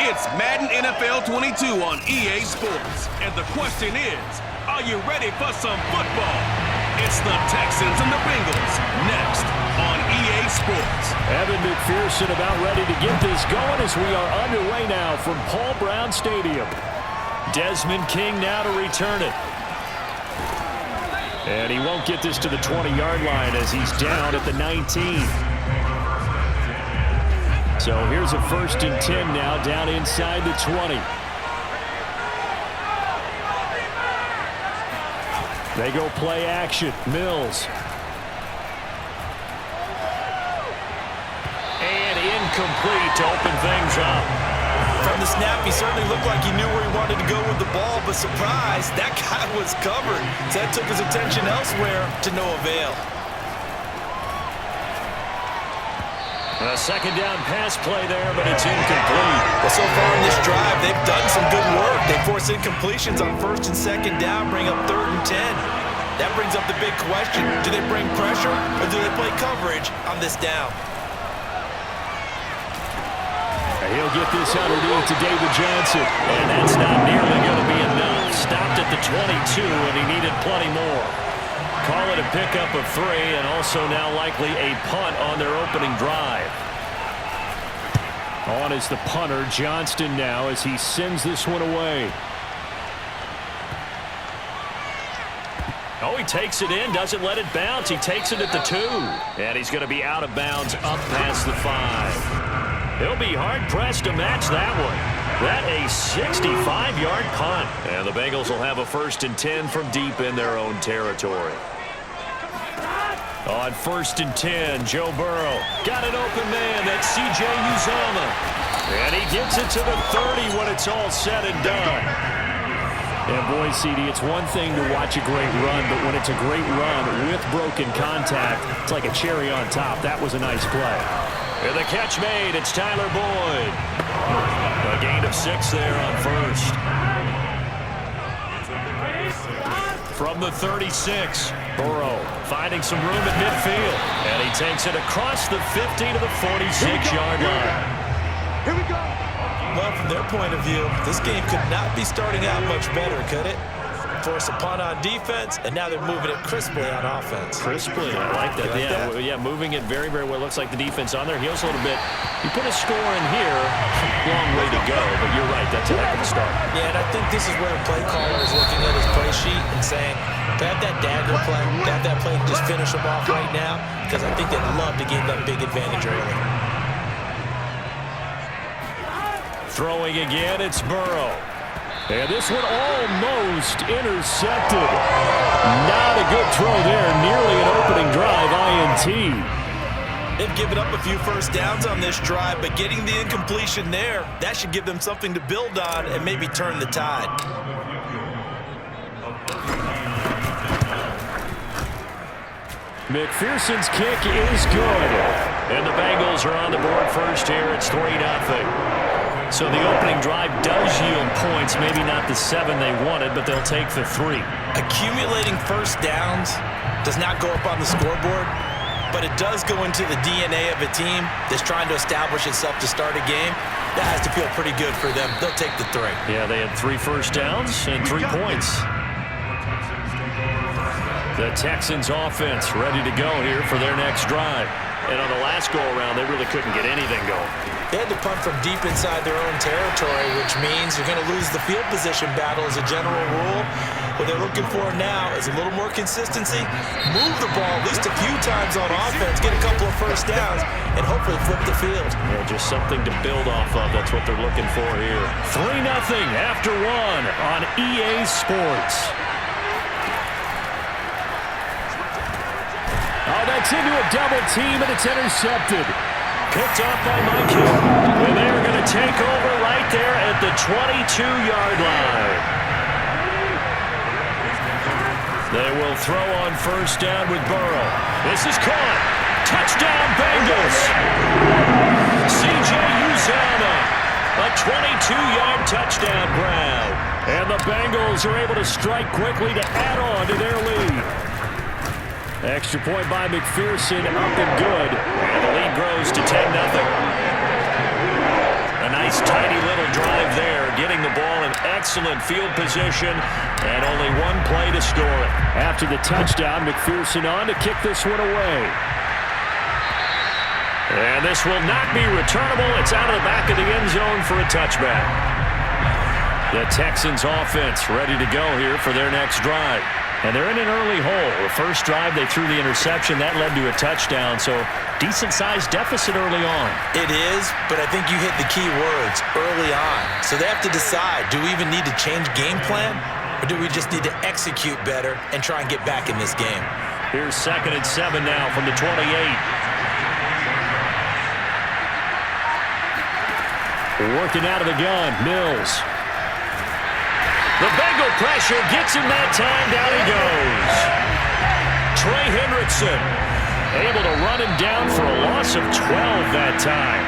It's Madden NFL 22 on EA Sports. And the question is, are you ready for some football? It's the Texans and the Bengals next on EA Sports. Evan McPherson about ready to get this going as we are underway now from Paul Brown Stadium. Desmond King now to return it. And he won't get this to the 20-yard line as he's down at the 19. So here's a 1st and 10 now down inside the 20. They go play action. Mills. And incomplete to open things up. From the snap, he certainly looked like he knew where he wanted to go with the ball, but surprise, that guy was covered. So that took his attention elsewhere to no avail. A second down pass play there, but it's incomplete. Well, so far in this drive, they've done some good work. They force incompletions on 1st and 2nd down, bring up 3rd and 10. That brings up the big question. Do they bring pressure, or do they play coverage on this down? He'll get this underneath to David Johnson. And that's not nearly going to be enough. Stopped at the 22, and he needed plenty more. Call it a pickup of 3, and also now likely a punt on their opening drive. On is the punter, Johnston, now as he sends this one away. Oh, he takes it in, doesn't let it bounce. He takes it at the 2. And he's going to be out of bounds up past the 5. He'll be hard-pressed to match that one. That a 65-yard punt. And the Bengals will have a 1st and 10 from deep in their own territory. On 1st and 10, Joe Burrow. Got an open man. That's C.J. Uzomah. And he gets it to the 30 when it's all said and done. And boy, CD, it's one thing to watch a great run, but when it's a great run with broken contact, it's like a cherry on top. That was a nice play. And the catch made. It's Tyler Boyd. A gain of 6 there on 1st. From the 36, Burrow finding some room at midfield. And he takes it across the 50 to the 46-yard line. Here we go. Well, from their point of view, this game could not be starting out much better, could it? Force a punt on defense, and now they're moving it crisply on offense. Crisply, I like that. Yeah, moving it very, very well. Looks like the defense on their heels a little bit. You put a score in here, long way to go, but you're right, that's a heck of a start. Yeah, and I think this is where the play caller is looking at his play sheet and saying, to have that dagger play, to have that play just finish them off right now, because I think they'd love to gain that big advantage early. Throwing again, it's Burrow. And this one almost intercepted. Not a good throw there. Nearly an opening drive INT. They've given up a few 1st downs on this drive, but getting the incompletion there, that should give them something to build on and maybe turn the tide. McPherson's kick is good. And the Bengals are on the board first here. It's 3-0. So the opening drive does yield points, maybe not the 7 they wanted, but they'll take the 3. Accumulating 1st downs does not go up on the scoreboard, but it does go into the DNA of a team that's trying to establish itself to start a game. That has to feel pretty good for them. They'll take the 3. Yeah, they had 3 1st downs and 3 points. The Texans offense ready to go here for their next drive. And on the last go-around, they really couldn't get anything going. They had to punt from deep inside their own territory, which means you're going to lose the field position battle as a general rule. What they're looking for now is a little more consistency, move the ball at least a few times on offense, get a couple of 1st downs, and hopefully flip the field. Yeah, just something to build off of. That's what they're looking for here. 3-0 after 1 on EA Sports. Oh, that's into a double team, and it's intercepted. Picked off by Mike Hill. And they're going to take over right there at the 22-yard line. They will throw on 1st down with Burrow. This is caught. Touchdown, Bengals. C.J. Uzomah. A 22-yard touchdown grab. And the Bengals are able to strike quickly to add on to their lead. Extra point by McPherson, up and good. And the lead grows to 10-0. A nice, tidy little drive there, getting the ball in excellent field position, and only one play to score it. After the touchdown, McPherson on to kick this one away. And this will not be returnable. It's out of the back of the end zone for a touchback. The Texans offense ready to go here for their next drive. And they're in an early hole. The first drive, they threw the interception. That led to a touchdown, so decent-sized deficit early on. It is, but I think you hit the key words, early on. So they have to decide, do we even need to change game plan, or do we just need to execute better and try and get back in this game? Here's 2nd and 7 now from the 28. Working out of the gun, Mills. The Bengal pressure gets him that time. Down he goes. Trey Hendrickson able to run him down for a loss of 12 that time.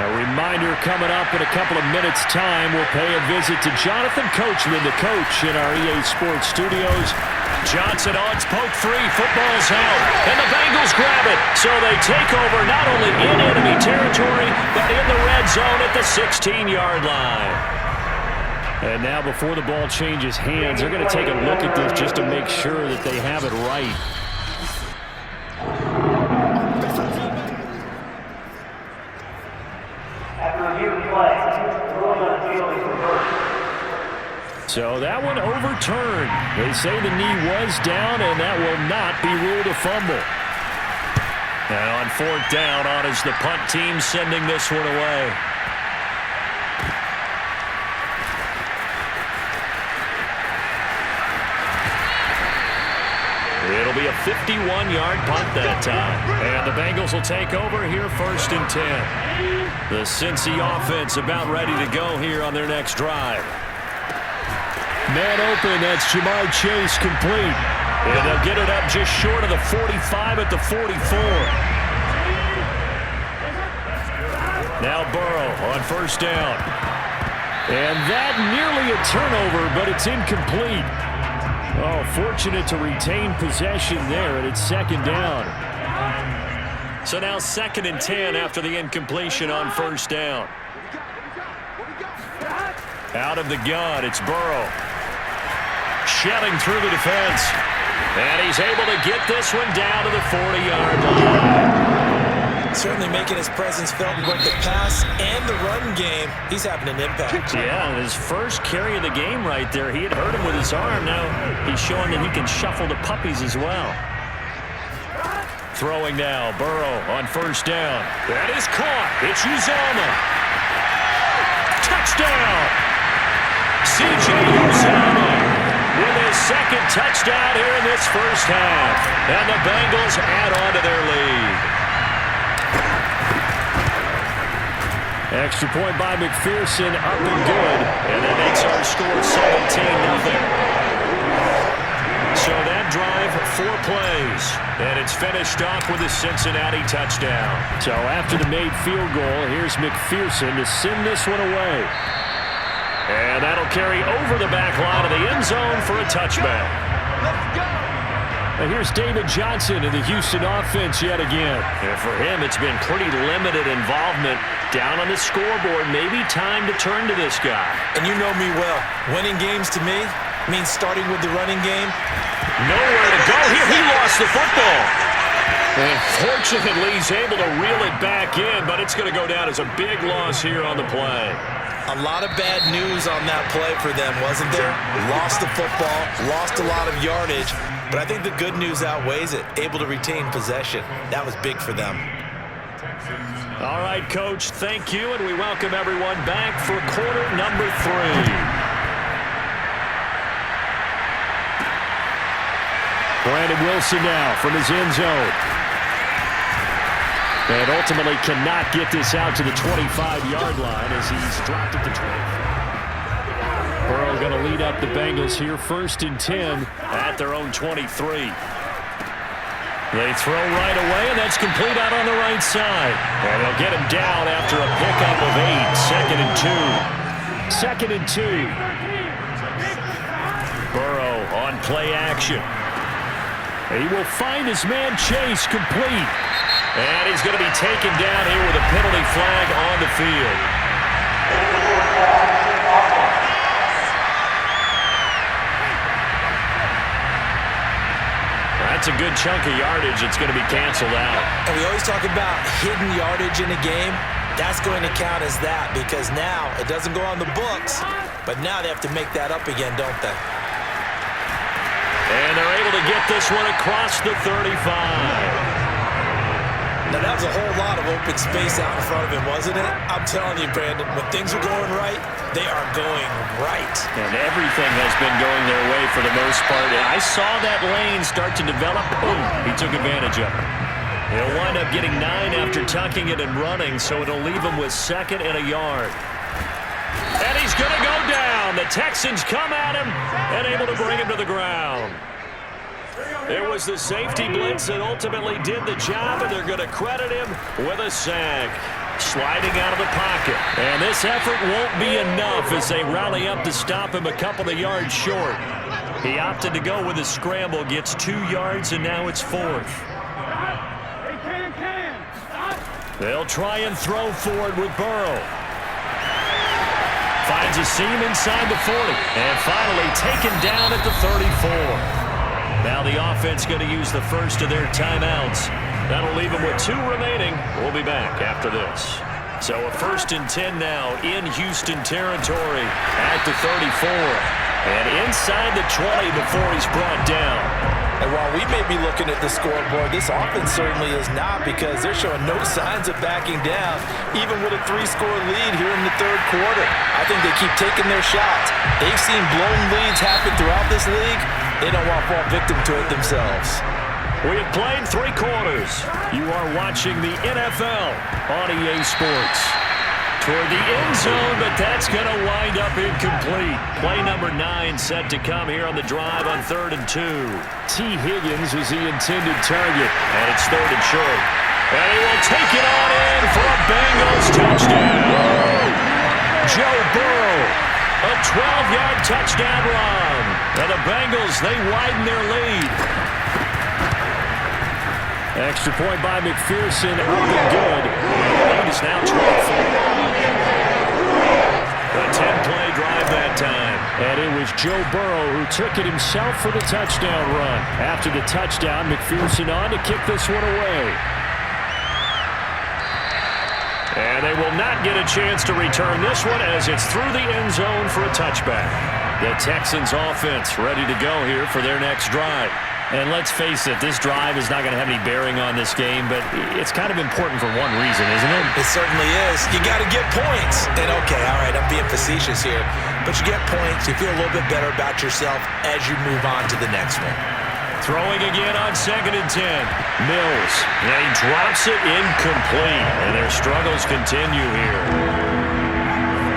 A reminder coming up in a couple of minutes' time. We'll pay a visit to Jonathan Coachman, the coach in our EA Sports studios. Johnson odds poke free. Football's out. And the Bengals grab it. So they take over not only in enemy territory, but in the red zone at the 16-yard line. And now before the ball changes hands, they're going to take a look at this just to make sure that they have it right. So that one overturned. They say the knee was down, and that will not be ruled a fumble. And on 4th down, on is the punt team sending this one away. It'll be a 51-yard punt that time. And the Bengals will take over here 1st and 10. The Cincy offense about ready to go here on their next drive. Man open, that's Jamar Chase complete. And they'll get it up just short of the 45 at the 44. Now Burrow on 1st down. And that nearly a turnover, but it's incomplete. Oh, fortunate to retain possession there, and it's 2nd down. So now 2nd and 10 after the incompletion on 1st down. Out of the gun, it's Burrow. Shelling through the defense. And he's able to get this one down to the 40-yard line. Certainly making his presence felt in both the pass and the run game. He's having an impact. Yeah, his first carry of the game right there. He had hurt him with his arm. Now he's showing that he can shuffle the puppies as well. Throwing now, Burrow on 1st down. That is caught. It's Uzomah. Touchdown! C.J. Uzomah with his 2nd touchdown here in this first half. And the Bengals add on to their lead. Extra point by McPherson, up and good. And that makes our score 17-0. So that drive, 4 plays. And it's finished off with a Cincinnati touchdown. So after the made field goal, here's McPherson to send this one away. And that'll carry over the back line of the end zone for a touchback. And here's David Johnson in the Houston offense yet again. And for him, it's been pretty limited involvement down on the scoreboard. Maybe time to turn to this guy. And you know me well. Winning games to me means starting with the running game. Nowhere to go here. He lost the football. And fortunately, he's able to reel it back in, but it's going to go down as a big loss here on the play. A lot of bad news on that play for them, wasn't there? Lost the football, lost a lot of yardage, but I think the good news outweighs it. Able to retain possession. That was big for them. All right, Coach, thank you, and we welcome everyone back for quarter number 3. Brandon Wilson now from his end zone. And ultimately cannot get this out to the 25-yard line as he's dropped at the 20. Burrow going to lead up the Bengals here, 1st and 10 at their own 23. They throw right away, and that's complete out on the right side. And they'll get him down after a pickup of 8. 2nd and 2. 2nd and 2. Burrow on play action. He will find his man Chase complete. And he's going to be taken down here with a penalty flag on the field. That's a good chunk of yardage. It's going to be canceled out. And we always talk about hidden yardage in a game. That's going to count as that because now it doesn't go on the books, but now they have to make that up again, don't they? And they're able to get this one across the 35. Now, that was a whole lot of open space out in front of him, wasn't it? I'm telling you, Brandon, when things are going right, they are going right. And everything has been going their way for the most part. And I saw that lane start to develop. Boom, he took advantage of it. He'll wind up getting 9 after tucking it and running, so it'll leave him with 2nd and a yard. And he's going to go down. The Texans come at him and able to bring him to the ground. It was the safety blitz that ultimately did the job, and they're going to credit him with a sack. Sliding out of the pocket. And this effort won't be enough as they rally up to stop him a couple of yards short. He opted to go with a scramble, gets 2 yards, and now it's 4th. They'll try and throw forward with Burrow. Finds a seam inside the 40. And finally taken down at the 34. Now the offense going to use the first of their timeouts. That'll leave them with 2 remaining. We'll be back after this. So a 1st and 10 now in Houston territory at the 34. And inside the 20 before he's brought down. And while we may be looking at the scoreboard, this offense certainly is not because they're showing no signs of backing down, even with a 3-score lead here in the 3rd quarter. I think they keep taking their shots. They've seen blown leads happen throughout this league. They don't want to fall victim to it themselves. We have played 3 quarters. You are watching the NFL on EA Sports. Toward the end zone, but that's going to wind up incomplete. Play number 9 set to come here on the drive on 3rd and 2. T. Higgins was the intended target. And it's 3rd and short. And he will take it on in for a Bengals touchdown. Joe Burrow, a 12-yard touchdown run. And the Bengals, they widen their lead. Extra point by McPherson, up and good. The lead is now 12-4. A 10-play drive that time. And it was Joe Burrow who took it himself for the touchdown run. After the touchdown, McPherson on to kick this one away. And they will not get a chance to return this one as it's through the end zone for a touchback. The Texans offense ready to go here for their next drive. And let's face it, this drive is not going to have any bearing on this game, but it's kind of important for one reason, isn't it? It certainly is. You got to get points. And okay, all right, I'm being facetious here, but you get points, you feel a little bit better about yourself as you move on to the next one. Throwing again on 2nd and 10. Mills. And he drops it incomplete. And their struggles continue here.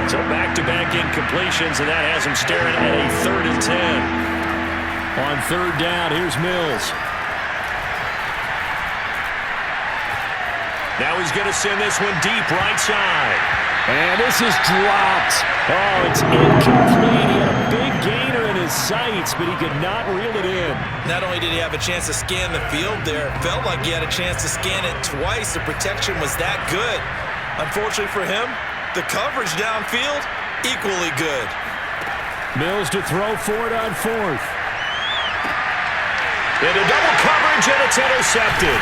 So back-to-back incompletions, and that has him staring at a 3rd and 10. On 3rd down, here's Mills. Now he's going to send this one deep right side. And this is dropped. Oh, it's incomplete. He had a big gainer in his sights, but he could not reel it in. Not only did he have a chance to scan the field there, felt like he had a chance to scan it twice. The protection was that good. Unfortunately for him, the coverage downfield, equally good. Mills to throw for it on 4th. Into double coverage, and it's intercepted.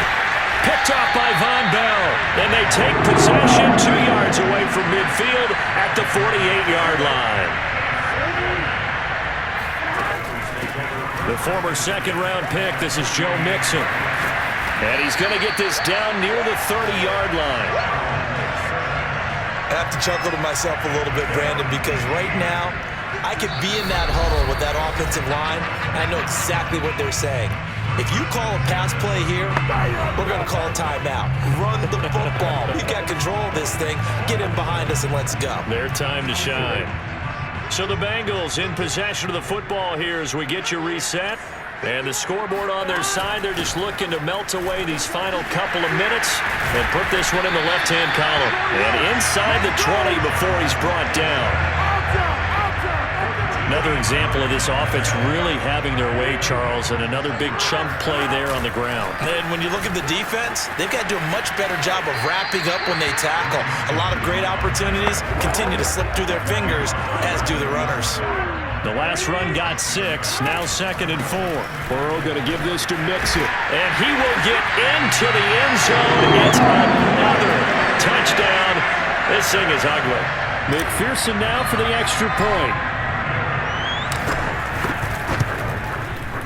Picked off by Von Bell. And they take possession 2 yards away from midfield at the 48-yard line. The former 2nd-round pick, this is Joe Mixon. And he's going to get this down near the 30-yard line. I have to chuckle to myself a little bit, Brandon, because right now, I could be in that huddle with that offensive line, and I know exactly what they're saying. If you call a pass play here, we're going to call a timeout. Run the football. We've got control of this thing. Get in behind us and let's go. Their time to shine. So the Bengals in possession of the football here as we get you reset. And the scoreboard on their side, they're just looking to melt away these final couple of minutes and put this one in the left-hand column. And inside the 20 before he's brought down. Another example of this offense really having their way, Charles, and another big chunk play there on the ground. And when you look at the defense, they've got to do a much better job of wrapping up when they tackle. A lot of great opportunities continue to slip through their fingers, as do the runners. The last run got 6, now 2nd and 4. Burrow going to give this to Mixon. And he will get into the end zone. It's another touchdown. This thing is ugly. McPherson now for the extra point.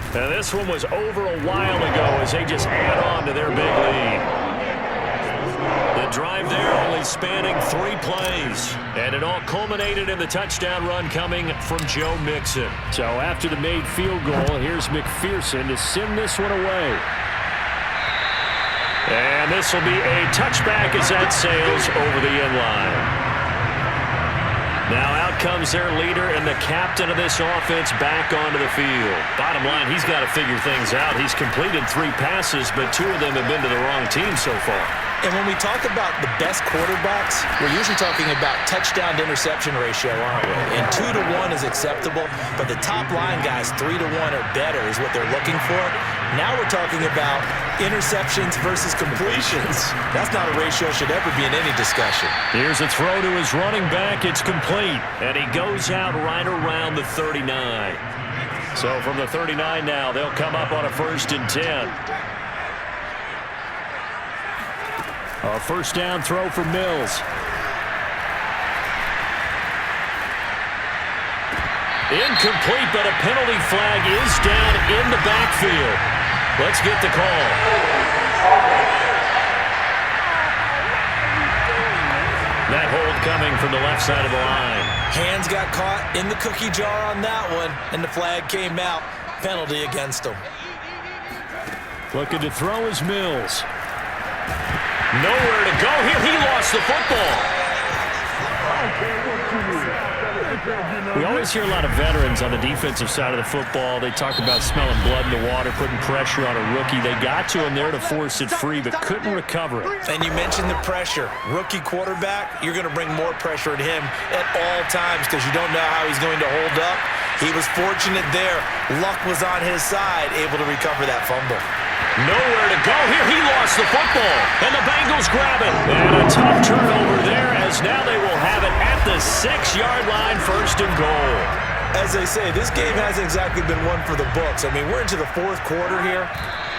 And this one was over a while ago as they just add on to their big lead. The drive there only spanning 3 plays. And it all culminated in the touchdown run coming from Joe Mixon. So after the made field goal, here's McPherson to send this one away. And this will be a touchback as that sails over the end line. Now out comes their leader and the captain of this offense back onto the field. Bottom line, he's got to figure things out. He's completed 3 passes, but 2 of them have been to the wrong team so far. And when we talk about the best quarterbacks, we're usually talking about touchdown-to-interception ratio, aren't we? And 2 to 1 is acceptable, but the top line guys, 3 to 1 or better is what they're looking for. Now we're talking about interceptions versus completions. That's not a ratio that should ever be in any discussion. Here's a throw to his running back. It's complete. And he goes out right around the 39. So from the 39 now, they'll come up on a 1st and 10. A first down throw for Mills. Incomplete, but a penalty flag is down in the backfield. Let's get the call. That hold coming from the left side of the line. Hands got caught in the cookie jar on that one, and the flag came out. Penalty against them. Looking to throw is Mills. Nowhere to go here. He lost the football. We always hear a lot of veterans on the defensive side of the football. They talk about smelling blood in the water, putting pressure on a rookie. They got to him there to force it free, but couldn't recover it. And you mentioned the pressure. Rookie quarterback, you're going to bring more pressure at him at all times because you don't know how he's going to hold up. He was fortunate there. Luck was on his side, able to recover that fumble. Nowhere to go here. He lost the football, and the Bengals grab it. And a tough turnover there as now they will have it at the 6-yard line, 1st and goal. As they say, this game hasn't exactly been one for the books. I mean, we're into the 4th quarter here,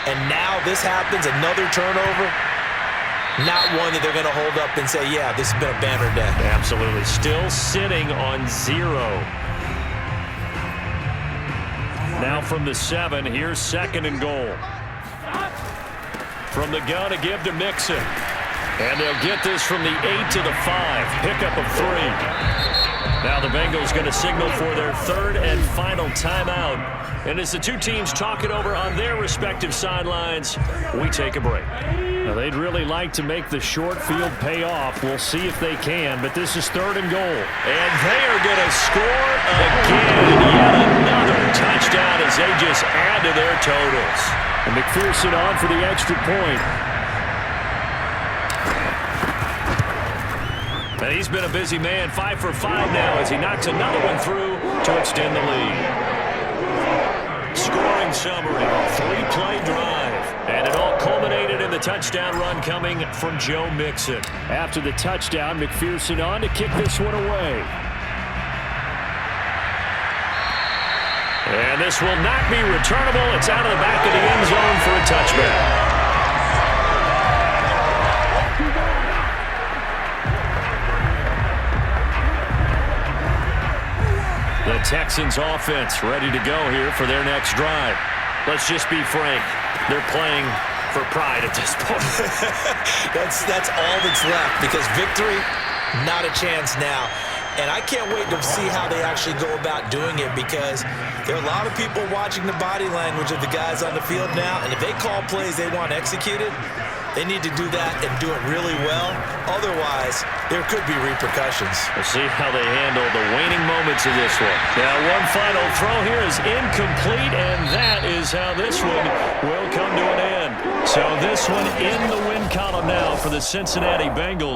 and now this happens, another turnover. Not one that they're going to hold up and say, yeah, this has been a banner day. Absolutely. Still sitting on 0. Now from the 7, here's 2nd and goal. From the gun to give to Mixon. And they'll get this from the 8 to the 5. Pickup of 3. Now the Bengals going to signal for their 3rd and final timeout. And as the 2 teams talk it over on their respective sidelines, we take a break. Now they'd really like to make the short field pay off. We'll see if they can, but this is 3rd and goal. And they are going to score again. Yet another touchdown as they just add to their totals. And McPherson on for the extra point. And he's been a busy man, 5 for 5 now as he knocks another one through to extend the lead. Scoring summary, 3-play drive. And it all culminated in the touchdown run coming from Joe Mixon. After the touchdown, McPherson on to kick this one away. And this will not be returnable. It's out of the back of the end zone for a touchback. The Texans offense ready to go here for their next drive. Let's just be frank. They're playing for pride at this point. That's all that's left because victory, not a chance now. And I can't wait to see how they actually go about doing it because there are a lot of people watching the body language of the guys on the field now. And if they call plays they want executed, they need to do that and do it really well. Otherwise, there could be repercussions. We'll see how they handle the waning moments of this one. Now, one final throw here is incomplete, and that is how this one will come to an end. So this one in the win column now for the Cincinnati Bengals.